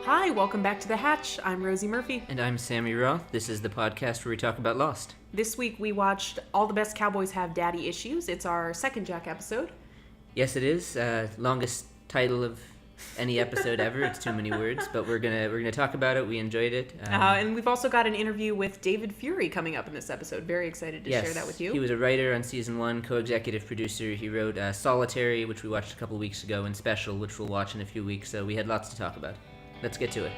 Hi, welcome back to The Hatch. I'm Rosie Murphy. And I'm Sammy Roth. This is the podcast where we talk about Lost. This week we watched All the Best Cowboys Have Daddy Issues. It's our second Jack episode. Yes, it is. Longest title of any episode ever. It's too many words, but we're gonna talk about it. We enjoyed it. And we've also got an interview with David Fury coming up in this episode. Very excited to share that with you. He was a writer on season 1, co-executive producer. He wrote Solitary, which we watched a couple weeks ago, and Special, which we'll watch in a few weeks. So we had lots to talk about. Let's get to it.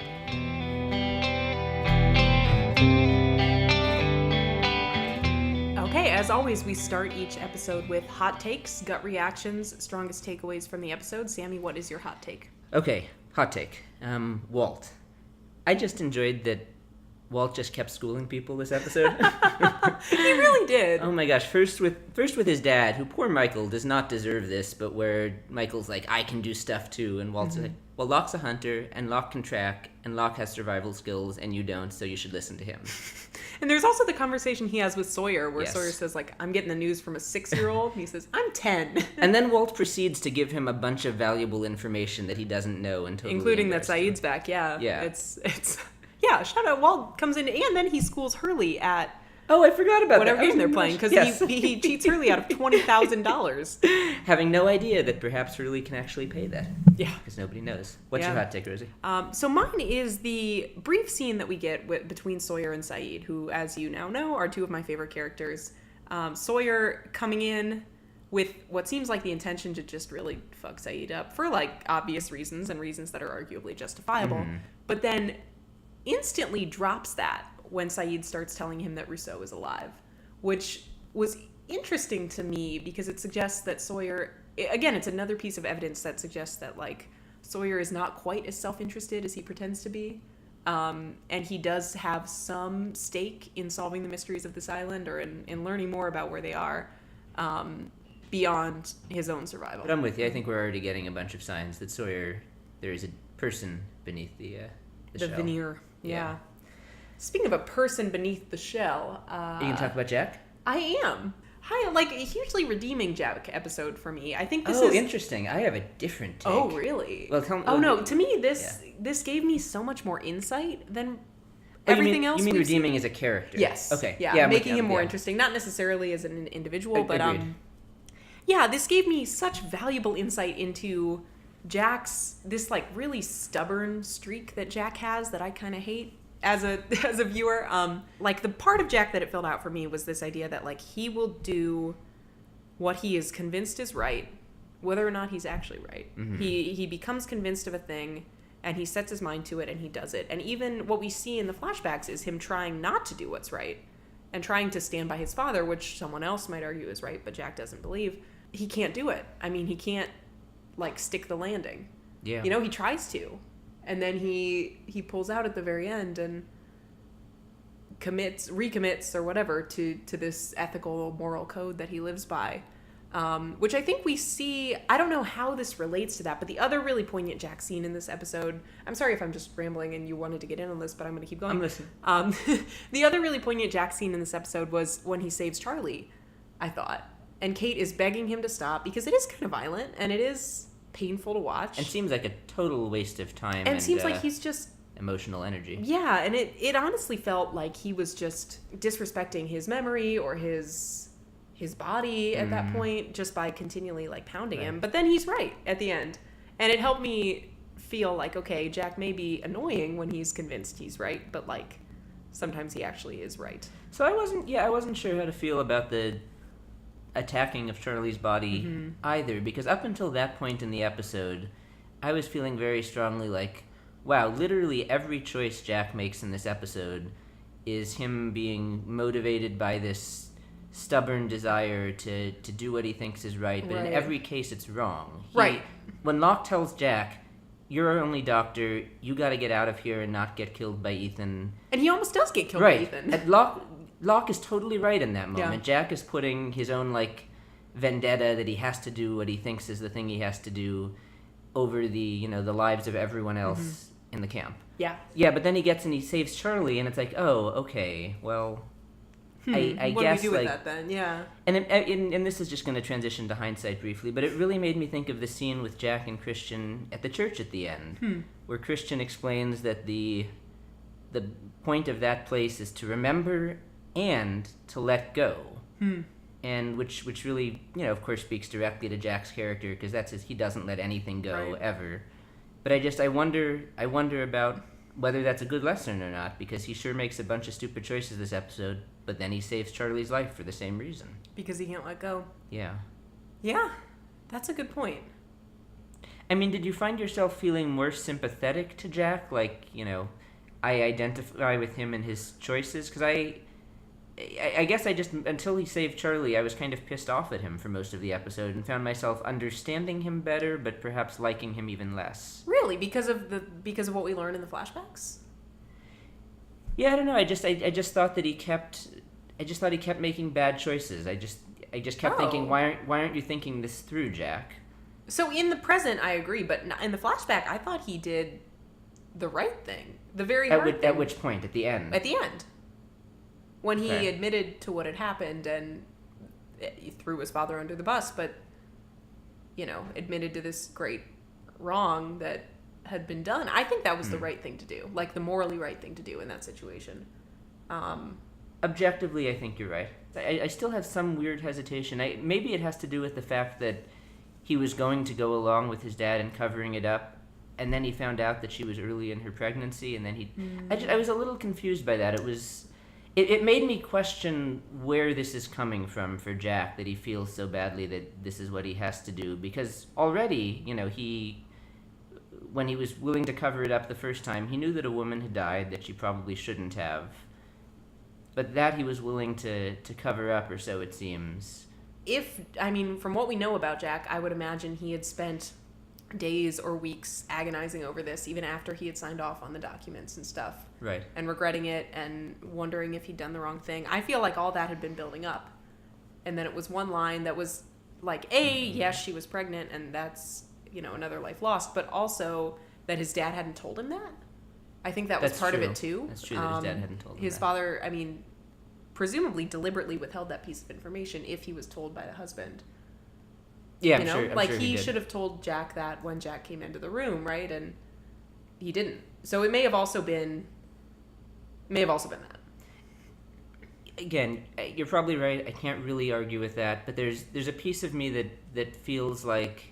Okay, as always, we start each episode with hot takes, gut reactions, strongest takeaways from the episode. Sammy, what is your hot take? Okay, hot take. Walt. I just enjoyed that Walt just kept schooling people this episode. He really did. Oh my gosh, first with his dad, who poor Michael does not deserve this, but where Michael's like, I can do stuff too, and Walt's like, well, Locke's a hunter, and Locke can track, and Locke has survival skills, and you don't, so you should listen to him. And there's also the conversation he has with Sawyer, where Yes. Sawyer says, like, I'm getting the news from a 6-year-old, and he says, I'm 10. And then Walt proceeds to give him a bunch of valuable information that he doesn't know until Including that Saeed's back, yeah. Yeah. It's yeah, shout out, Walt comes in, and then he schools Hurley at Oh, I forgot about whatever that. game they're playing, because Yes. he cheats Hurley out of $20,000. Having no idea that perhaps Hurley can actually pay that. Yeah. Because nobody knows. What's Yeah. your hot take, Rosie? So mine is the brief scene that we get between Sawyer and Saeed, who, as you now know, are two of my favorite characters. Sawyer coming in with what seems like the intention to just really fuck Saeed up for, like, obvious reasons and reasons that are arguably justifiable. But then instantly drops that when Saeed starts telling him that Rousseau is alive, which was interesting to me because it suggests that Sawyer, again, it's another piece of evidence that suggests that, like, Sawyer is not quite as self-interested as he pretends to be. And he does have some stake in solving the mysteries of this island or in learning more about where they are beyond his own survival. But I'm with you. I think we're already getting a bunch of signs that Sawyer, there is a person beneath the shell. veneer. Yeah. Speaking of a person beneath the shell, You can talk about Jack? I am. Hi, like, a hugely redeeming Jack episode for me. I think this Oh, is interesting. I have a different take. Oh, really? Well, tell me. Oh no, to me this gave me so much more insight than Oh, everything else. You mean we've seen. redeeming as a character? Yes. Okay. Yeah, I'm with making you. him more Yeah. interesting, not necessarily as an individual, but Agreed. yeah, this gave me such valuable insight into Jack's this, like, really stubborn streak that Jack has that I kind of hate as a viewer. Like, the part of Jack that it filled out for me was this idea that, like, he will do what he is convinced is right, whether or not he's actually right. He becomes convinced of a thing, and he sets his mind to it, and he does it. And even what we see in the flashbacks is him trying not to do what's right and trying to stand by his father, which someone else might argue is right, but Jack doesn't believe. He can't do it. I mean, he can't, like, stick the landing. Yeah. You know, he tries to. And then he pulls out at the very end and recommits or whatever to this ethical, moral code that he lives by. Which I think we see, I don't know how this relates to that, but the other really poignant Jack scene in this episode, I'm sorry if I'm just rambling and you wanted to get in on this, but I'm going to keep going. I'm listening. The other really poignant Jack scene in this episode was when he saves Charlie, I thought. And Kate is begging him to stop because it is kind of violent and it is painful to watch. And seems like a total waste of time. And it seems like he's just... emotional energy. Yeah, and it honestly felt like he was just disrespecting his memory or his body at that point just by continually, like, pounding him. But then he's right at the end. And it helped me feel like, okay, Jack may be annoying when he's convinced he's right, but, like, sometimes he actually is right. So I wasn't sure how to feel about the attacking of Charlie's body either, because up until that point in the episode, I was feeling very strongly like, wow, literally every choice Jack makes in this episode is him being motivated by this stubborn desire to do what he thinks is right, but in every case it's wrong. Right. When Locke tells Jack, you're our only doctor, you gotta get out of here and not get killed by Ethan. And he almost does get killed by Ethan. And Locke is totally right in that moment. Yeah. Jack is putting his own, like, vendetta that he has to do what he thinks is the thing he has to do over the lives of everyone else in the camp. Yeah. Yeah, but then he gets and he saves Charlie, and it's like, oh, okay, well, I What guess do we do with like that then? Yeah. and this is just going to transition to hindsight briefly, but it really made me think of the scene with Jack and Christian at the church at the end, where Christian explains that the point of that place is to remember and to let go. And which really, of course speaks directly to Jack's character, because he doesn't let anything go ever. But I wonder about whether that's a good lesson or not, because he sure makes a bunch of stupid choices this episode, but then he saves Charlie's life for the same reason. Because he can't let go. Yeah. Yeah, that's a good point. I mean, did you find yourself feeling more sympathetic to Jack? Like, I identify with him and his choices? Because I guess I just, until he saved Charlie, I was kind of pissed off at him for most of the episode and found myself understanding him better, but perhaps liking him even less. Really? Because of what we learned in the flashbacks? Yeah, I don't know. I just thought that he kept making bad choices. I just kept thinking, why aren't you thinking this through, Jack? So in the present, I agree, but in the flashback, I thought he did the right thing, the very hard thing. At which point? At the end? At the end. When he admitted to what had happened and he threw his father under the bus, but, admitted to this great wrong that had been done. I think that was the right thing to do, like the morally right thing to do in that situation. Objectively, I think you're right. I still have some weird hesitation. Maybe it has to do with the fact that he was going to go along with his dad in covering it up, and then he found out that she was early in her pregnancy, and then I was a little confused by that. It made me question where this is coming from for Jack, that he feels so badly that this is what he has to do. Because already, when he was willing to cover it up the first time, he knew that a woman had died that she probably shouldn't have. But that he was willing to cover up, or so it seems. From what we know about Jack, I would imagine he had spent days or weeks agonizing over this, even after he had signed off on the documents and stuff. Right. And regretting it and wondering if he'd done the wrong thing. I feel like all that had been building up. And then it was one line that was like, yes, she was pregnant, and that's, another life lost, but also that his dad hadn't told him that. I think that was part of it, too. That's true that his dad hadn't told him his father, presumably deliberately withheld that piece of information if he was told by the husband. Yeah, I'm sure he should have told Jack that when Jack came into the room, right? And he didn't. So it may have also been that. Again, you're probably right. I can't really argue with that, but there's a piece of me that feels like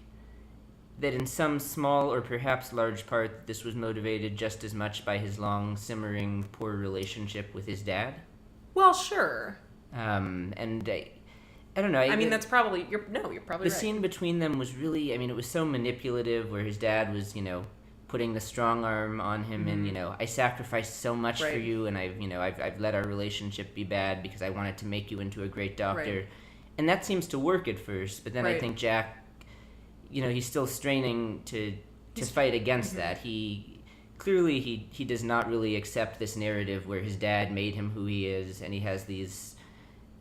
that in some small or perhaps large part, this was motivated just as much by his long simmering poor relationship with his dad. Well, sure. And I don't know. That's probably you're probably right. The scene between them was really, it was so manipulative, where his dad was, putting the strong arm on him, and I sacrificed so much for you, and I've let our relationship be bad because I wanted to make you into a great doctor, and that seems to work at first. But then I think Jack, he's still straining to fight against that. He does not really accept this narrative where his dad made him who he is, and he has these.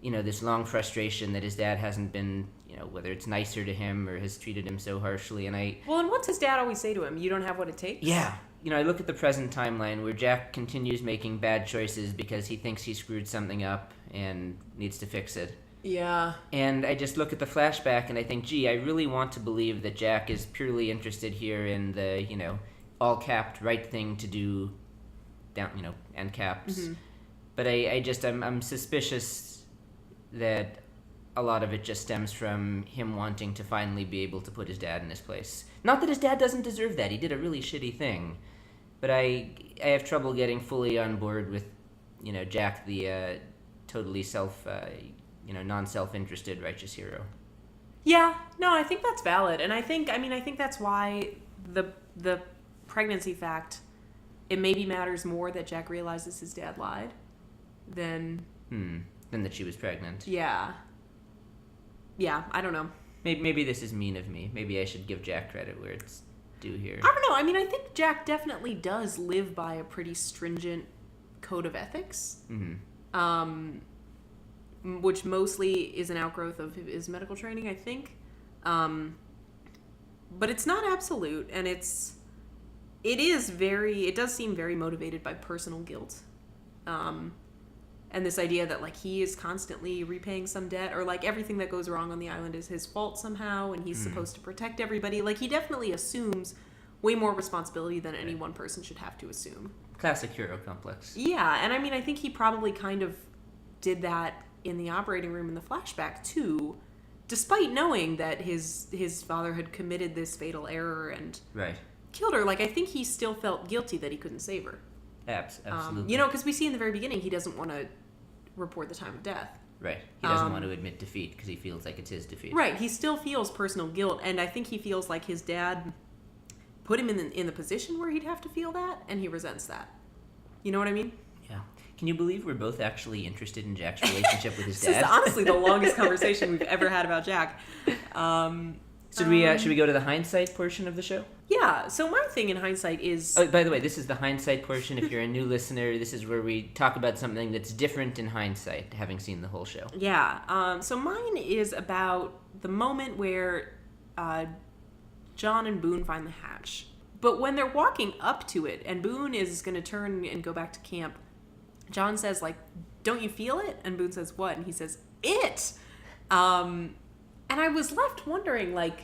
This long frustration that his dad hasn't been, whether it's nicer to him or has treated him so harshly. And what's his dad always say to him? You don't have what it takes? Yeah. I look at the present timeline where Jack continues making bad choices because he thinks he screwed something up and needs to fix it. Yeah. And I just look at the flashback and I think, I really want to believe that Jack is purely interested here in the, all-capped right thing to do, down, end caps. Mm-hmm. But I'm suspicious that a lot of it just stems from him wanting to finally be able to put his dad in his place. Not that his dad doesn't deserve that. He did a really shitty thing. But I have trouble getting fully on board with, Jack, the totally non-self-interested righteous hero. Yeah, no, I think that's valid. And I think that's why the pregnancy fact, it maybe matters more that Jack realizes his dad lied than that she was pregnant. Yeah, I don't know. Maybe this is mean of me. Maybe I should give Jack credit where it's due here. I don't know. I think Jack definitely does live by a pretty stringent code of ethics, which mostly is an outgrowth of his medical training, I think. But it's not absolute, and it does seem very motivated by personal guilt. And this idea that, like, he is constantly repaying some debt, or, like, everything that goes wrong on the island is his fault somehow, and he's supposed to protect everybody. Like, he definitely assumes way more responsibility than any one person should have to assume. Classic hero complex. Yeah, and I mean, I think he probably kind of did that in the operating room in the flashback, too, despite knowing that his father had committed this fatal error and killed her. Like, I think he still felt guilty that he couldn't save her. Absolutely. You know, because we see in the very beginning he doesn't want to report the time of death. Right. He doesn't want to admit defeat because he feels like it's his defeat. Right. He still feels personal guilt, and I think he feels like his dad put him in the position where he'd have to feel that, and he resents that. You know what I mean? Yeah. Can you believe we're both actually interested in Jack's relationship with his dad? This is honestly the longest conversation we've ever had about Jack. Should we go to the hindsight portion of the show? Yeah, so my thing in hindsight is... Oh, by the way, this is the hindsight portion. If you're a new listener, this is where we talk about something that's different in hindsight, having seen the whole show. Yeah, so mine is about the moment where John and Boone find the hatch. But when they're walking up to it, and Boone is going to turn and go back to camp, John says, like, don't you feel it? And Boone says, what? And he says, it! And I was left wondering, like,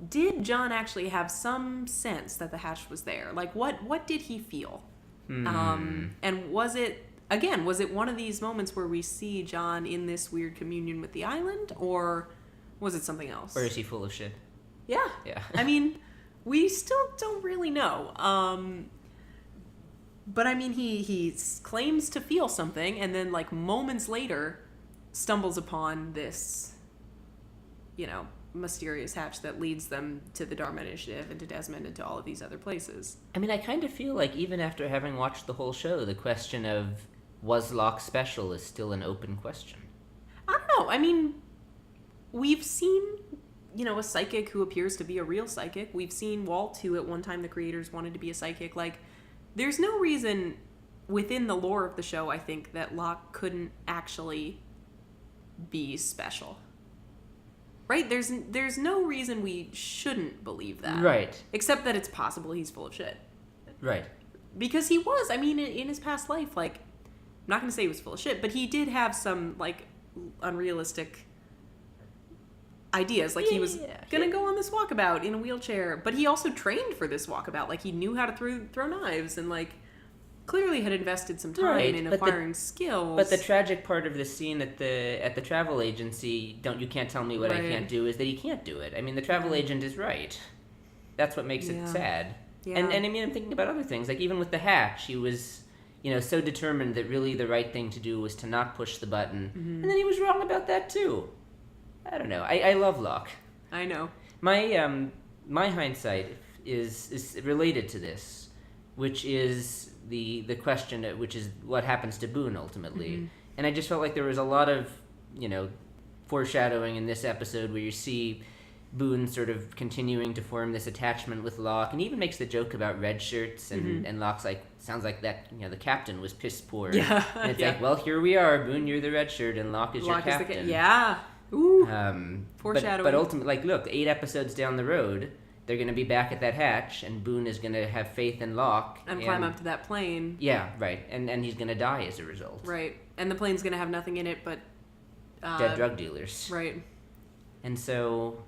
did John actually have some sense that the hatch was there? Like, what did he feel? And was it one of these moments where we see John in this weird communion with the island, or was it something else? Or is he full of shit? Yeah. I mean, we still don't really know. But I mean, he claims to feel something, and then, like, moments later stumbles upon this, you know, mysterious hatch that leads them to the Dharma Initiative and to Desmond and to all of these other places. I mean, I kind of feel like even after having watched the whole show, the question of was Locke special is still an open question. I don't know. I mean, we've seen, you know, a psychic who appears to be a real psychic. We've seen Walt, who at one time the creators wanted to be a psychic. Like, there's no reason within the lore of the show, I think, that Locke couldn't actually be special. Right? There's no reason we shouldn't believe that. Right. Except that it's possible he's full of shit. Right. Because he was. I mean, in his past life, like, I'm not going to say he was full of shit, but he did have some, like, unrealistic ideas. Like, he was going to go on this walkabout in a wheelchair, but he also trained for this walkabout. Like, he knew how to throw knives and, like, clearly had invested some time in acquiring skills. But the tragic part of the scene at the travel agency, you can't tell me what I can't do, is that he can't do it. I mean, the travel agent is right. That's what makes it sad. Yeah. And I mean, I'm thinking about other things. Like, even with the hatch, he was, you know, so determined that really the right thing to do was to not push the button. Mm-hmm. And then he was wrong about that, too. I don't know. I love Locke. I know. My hindsight is related to this, which is the question, which is what happens to Boone ultimately. Mm-hmm. And I just felt like there was a lot of, you know, foreshadowing in this episode where you see Boone sort of continuing to form this attachment with Locke, and he even makes the joke about red shirts, and Locke's like, sounds like that, you know, the captain was piss poor. Yeah. And it's like, well, here we are, Boone, you're the red shirt, and Locke is your captain. Ooh. Foreshadowing. But ultimately, like, look, 8 episodes down the road, they're going to be back at that hatch, and Boone is going to have faith in Locke. And climb up to that plane. Yeah, right. And he's going to die as a result. Right. And the plane's going to have nothing in it but... dead drug dealers. Right. And so,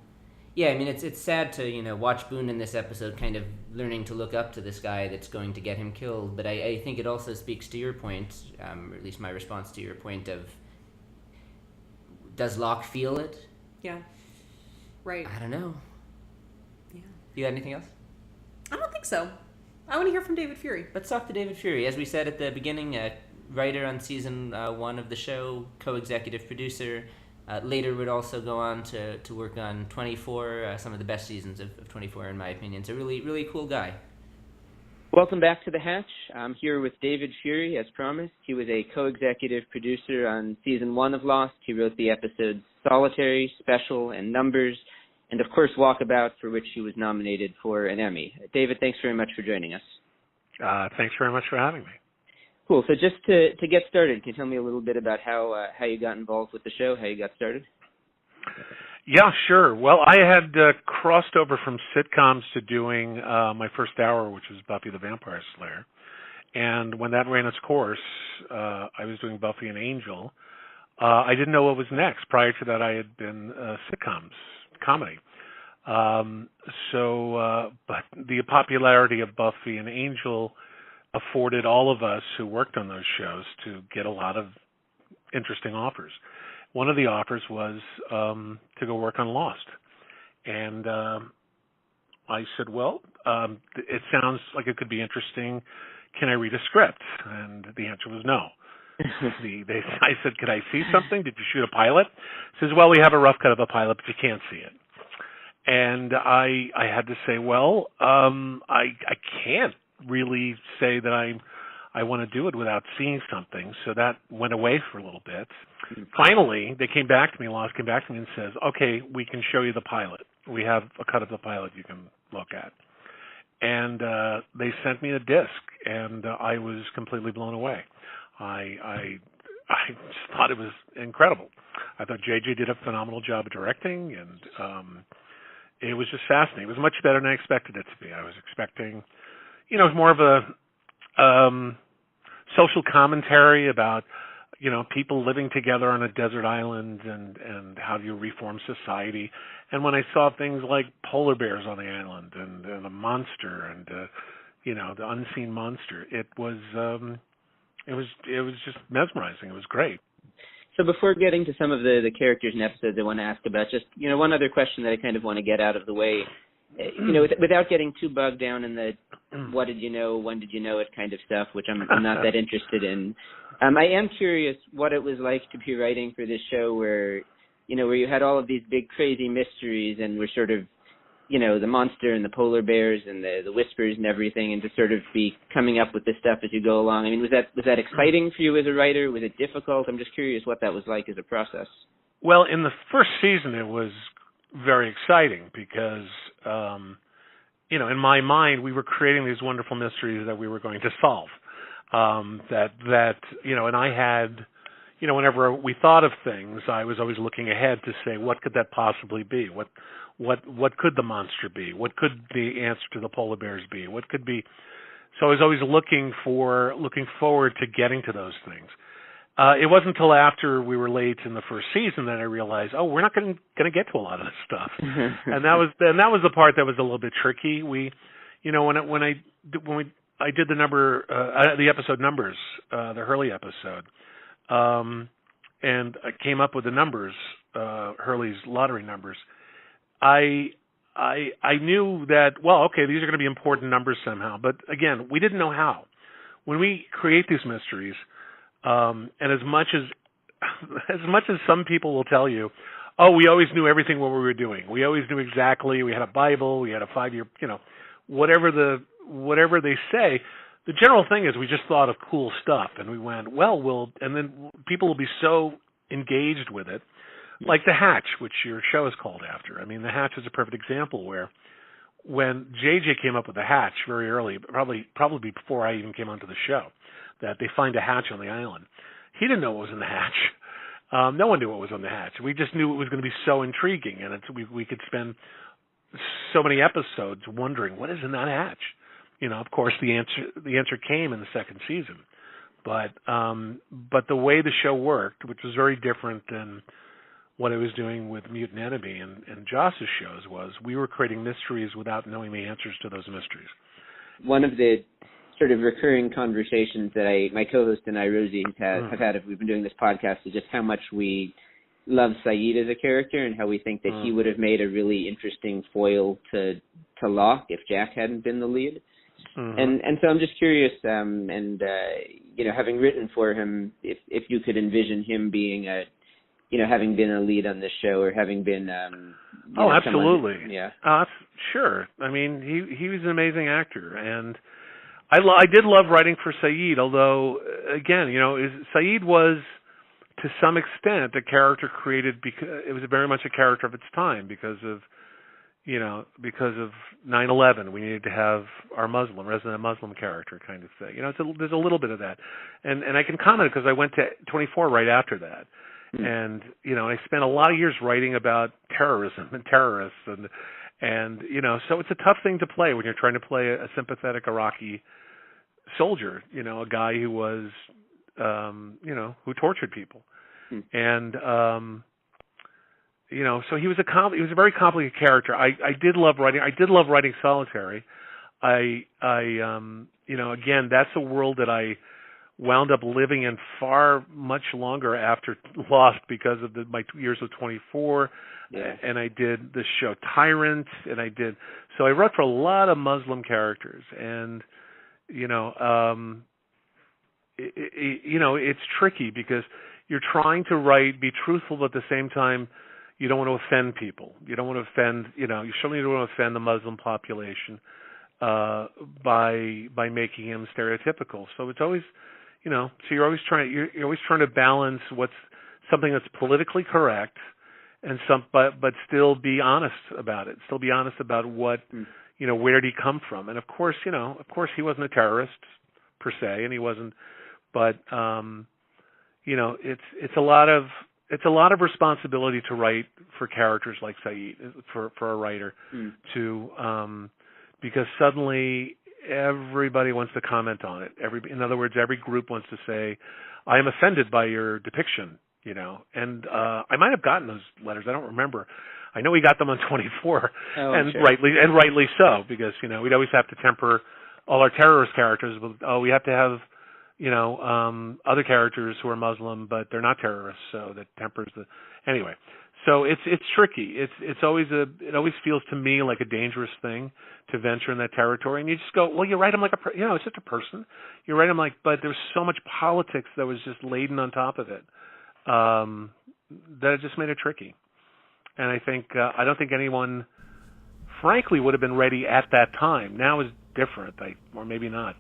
yeah, I mean, it's sad to, you know, watch Boone in this episode kind of learning to look up to this guy that's going to get him killed. But I think it also speaks to your point, or at least my response to your point of, does Locke feel it? Yeah. Right. I don't know. Yeah. You got anything else? I don't think so. I want to hear from David Fury. Let's talk to David Fury. As we said at the beginning, writer on season 1 of the show, co-executive producer. Later would also go on to work on 24, some of the best seasons of 24 in my opinion. So really, really cool guy. Welcome back to The Hatch. I'm here with David Fury, as promised. He was a co-executive producer on season 1 of Lost. He wrote the episodes Solitary, Special, and Numbers, and of course Walkabout, for which he was nominated for an Emmy. David, thanks very much for joining us. Thanks very much for having me. Cool. So just to get started, can you tell me a little bit about how you got involved with the show, how you got started? Yeah, sure. Well, I had crossed over from sitcoms to doing my first hour, which was Buffy the Vampire Slayer. And when that ran its course, I was doing Buffy and Angel. I didn't know what was next. Prior to that, I had been sitcoms, comedy. But the popularity of Buffy and Angel afforded all of us who worked on those shows to get a lot of interesting offers. One of the offers was to go work on Lost. And I said, well, it sounds like it could be interesting. Can I read a script? And the answer was no. I said, could I see something? Did you shoot a pilot? He says, well, we have a rough cut of a pilot, but you can't see it. And I had to say, well, I can't really say that I want to do it without seeing something. So that went away for a little bit. Finally, they came back to me, Lost came back to me and says, okay, we can show you the pilot. We have a cut of the pilot you can look at. And they sent me a disc, and I was completely blown away. I just thought it was incredible. I thought JJ did a phenomenal job of directing, and it was just fascinating. It was much better than I expected it to be. I was expecting, more of a social commentary about, people living together on a desert island and how do you reform society. And when I saw things like polar bears on the island and a monster and, the unseen monster, it was just mesmerizing. It was great. So before getting to some of the characters and episodes I want to ask about, just, one other question that I kind of want to get out of the way, without getting too bogged down in the what did you know, when did you know it kind of stuff, which I'm not that interested in. I am curious what it was like to be writing for this show where you had all of these big crazy mysteries and were sort of, the monster and the polar bears and the whispers and everything, and to sort of be coming up with this stuff as you go along. I mean, was that exciting for you as a writer? Was it difficult? I'm just curious what that was like as a process. Well, in the first season, it was very exciting because, in my mind, we were creating these wonderful mysteries that we were going to solve. And I had, whenever we thought of things, I was always looking ahead to say, what could that possibly be? What could the monster be? What could the answer to the polar bears be? What could be? So I was always looking forward to getting to those things. It wasn't until after we were late in the first season that I realized, we're not going to get to a lot of this stuff, and that was the part that was a little bit tricky. We, when I did the episode numbers, the Hurley episode, and I came up with the numbers, Hurley's lottery numbers. I knew that, these are going to be important numbers somehow, but again, we didn't know how. When we create these mysteries, and as much as some people will tell you, we always knew everything what we were doing. We always knew exactly. We had a Bible. We had a 5-year, whatever they say. The general thing is we just thought of cool stuff, and we went, and then people will be so engaged with it. Like The Hatch, which your show is called after. I mean, The Hatch is a perfect example where when JJ came up with The Hatch very early, probably before I even came onto the show, that they find a hatch on the island. He didn't know what was in the hatch. No one knew what was on the hatch. We just knew it was going to be so intriguing, and we could spend so many episodes wondering what is in that hatch. Of course, the answer came in the second season, but the way the show worked, which was very different than what I was doing with Mutant Enemy and Joss's shows, was we were creating mysteries without knowing the answers to those mysteries. One of the sort of recurring conversations that my co-host and I, Rosie, have had if we've been doing this podcast is just how much we love Saeed as a character and how we think that he would have made a really interesting foil to Locke if Jack hadn't been the lead. And so I'm just curious, having written for him, if you could envision him being having been a lead on this show or having been absolutely. Yeah. Sure. I mean, he was an amazing actor, and I did love writing for Saeed, although, again, Saeed was, to some extent, a character created because it was very much a character of its time because of 9/11. We needed to have our resident Muslim character kind of thing. There's a little bit of that. And I can comment because I went to 24 right after that. And, I spent a lot of years writing about terrorism and terrorists and so it's a tough thing to play when you're trying to play a sympathetic Iraqi soldier, a guy who was, who tortured people. And, so he was a very complicated character. I did love writing Solitary. Again, that's a world that I wound up living in far much longer after Lost because of my 2 years with 24. Yeah. And I did the show Tyrant, and so I wrote for a lot of Muslim characters, and it's tricky because you're trying to be truthful, but at the same time, you don't want to offend people. You don't want to offend, you certainly don't want to offend the Muslim population by making him stereotypical. So it's always, so you're always trying to balance what's something that's politically correct and but still be honest about it. Still be honest about what, where did he come from? And of course he wasn't a terrorist per se, and he wasn't, but it's a lot of responsibility to write for characters like Saeed, for a writer, because suddenly everybody wants to comment on it. In other words, every group wants to say, "I am offended by your depiction," And I might have gotten those letters. I don't remember. I know we got them on 24, and sure. rightly so, because we'd always have to temper all our terrorist characters with, we have to have other characters who are Muslim, but they're not terrorists, so that tempers the. Anyway, so it's tricky. It always feels to me like a dangerous thing to venture in that territory, and you just go, well, you write him like it's just a person. You write him like, but there's so much politics that was just laden on top of it, that it just made it tricky. And I don't think anyone, frankly, would have been ready at that time. Now is different, or maybe not.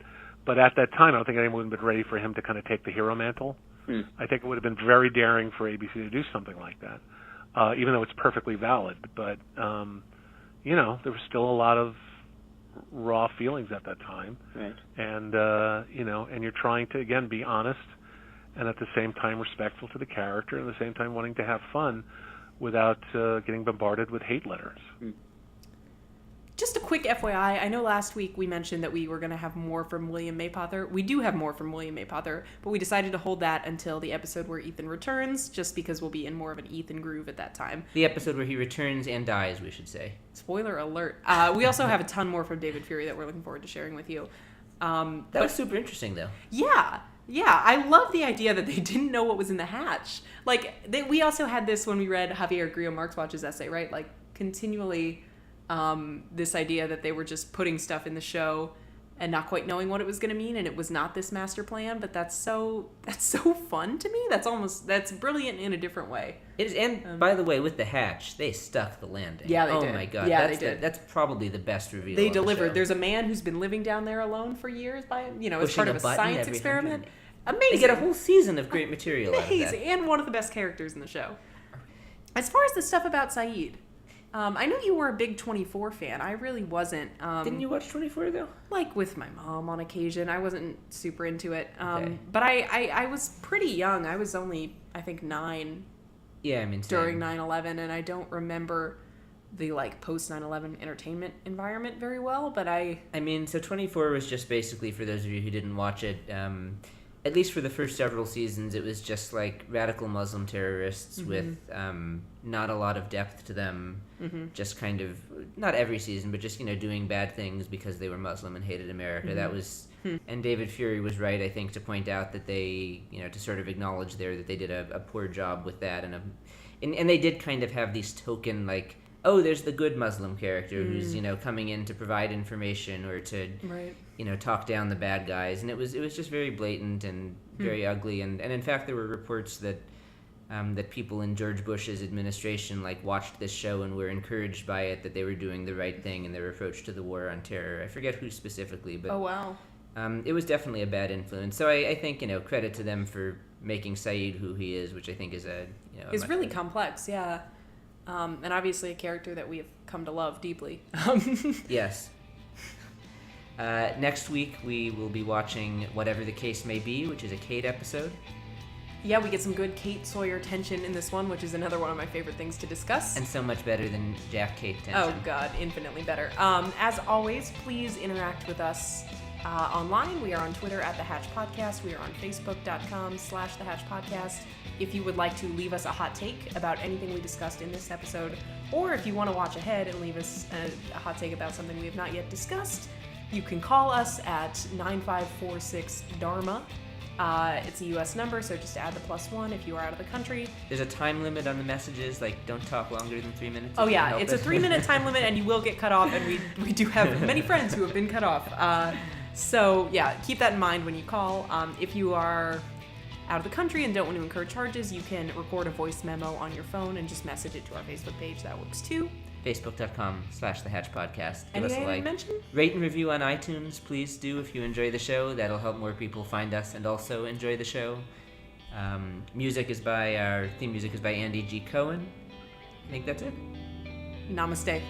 But at that time, I don't think anyone would have been ready for him to kind of take the hero mantle. I think it would have been very daring for ABC to do something like that, even though it's perfectly valid. But, there was still a lot of raw feelings at that time. Right. And, and you're trying to, again, be honest and at the same time respectful to the character and at the same time wanting to have fun without getting bombarded with hate letters. Just a quick FYI, I know last week we mentioned that we were going to have more from William Maypother. We do have more from William Maypother, but we decided to hold that until the episode where Ethan returns, just because we'll be in more of an Ethan groove at that time. The episode where he returns and dies, we should say. Spoiler alert. We also have a ton more from David Fury that we're looking forward to sharing with you. That was super interesting, though. Yeah, I love the idea that they didn't know what was in the hatch. We also had this when we read Javier Grillo-Marxuach's essay, right? Continually... this idea that they were just putting stuff in the show and not quite knowing what it was going to mean, and it was not this master plan. But that's so fun to me. That's brilliant in a different way. It is, and by the way, with the hatch, they stuck the landing. Yeah, they did. Oh my god, yeah, they did. That's probably the best reveal. They of delivered. The show. There's a man who's been living down there alone for years as Pushing part of a button science every experiment. 100. Amazing. They get a whole season of great material out of that. Amazing, and one of the best characters in the show. As far as the stuff about Saeed. I know you were a big 24 fan. I really wasn't. Didn't you watch 24 though? With my mom on occasion. I wasn't super into it. Okay. But I was pretty young. I was only, I think, 9. Yeah, during 9/11, and I don't remember the post 9/11 entertainment environment very well. But so 24 was just basically, for those of you who didn't watch it, at least for the first several seasons, it was just radical Muslim terrorists with not a lot of depth to them. Just kind of, not every season, but just, doing bad things because they were Muslim and hated America. That was, and David Fury was right, I think, to point out that they, to sort of acknowledge there that they did a poor job with that. And they did kind of have these token, there's the good Muslim character who's, coming in to provide information or to, talk down the bad guys. And it was just very blatant and very ugly. And in fact, there were reports that that people in George Bush's administration watched this show and were encouraged by it, that they were doing the right thing in their approach to the war on terror. I forget who specifically, but oh wow, it was definitely a bad influence. So I think credit to them for making Saeed who he is, which I think is is really complex, yeah, and obviously a character that we have come to love deeply. Yes. Next week we will be watching Whatever the Case May Be, which is a Kate episode. Yeah, we get some good Kate Sawyer tension in this one, which is another one of my favorite things to discuss. And so much better than Jack Kate tension. Oh, God, infinitely better. As always, please interact with us online. We are on Twitter at The Hatch Podcast. We are on Facebook.com/The Hatch Podcast. If you would like to leave us a hot take about anything we discussed in this episode, or if you want to watch ahead and leave us a hot take about something we have not yet discussed, you can call us at 9546-DHARMA. It's a U.S. number, so just add the +1 if you are out of the country. There's a time limit on the messages, like don't talk longer than 3 minutes. Oh yeah, it's a 3-minute time limit, and you will get cut off, and we do have many friends who have been cut off. So yeah, keep that in mind when you call. If you are out of the country and don't want to incur charges, you can record a voice memo on your phone and just message it to our Facebook page. That works too. Facebook.com/The Hatch Podcast. Give us a Anything I like. mention? Rate and review on iTunes, please do if you enjoy the show. That'll help more people find us and also enjoy the show. Our theme music is by Andy G. Cohen. I think that's it. Namaste.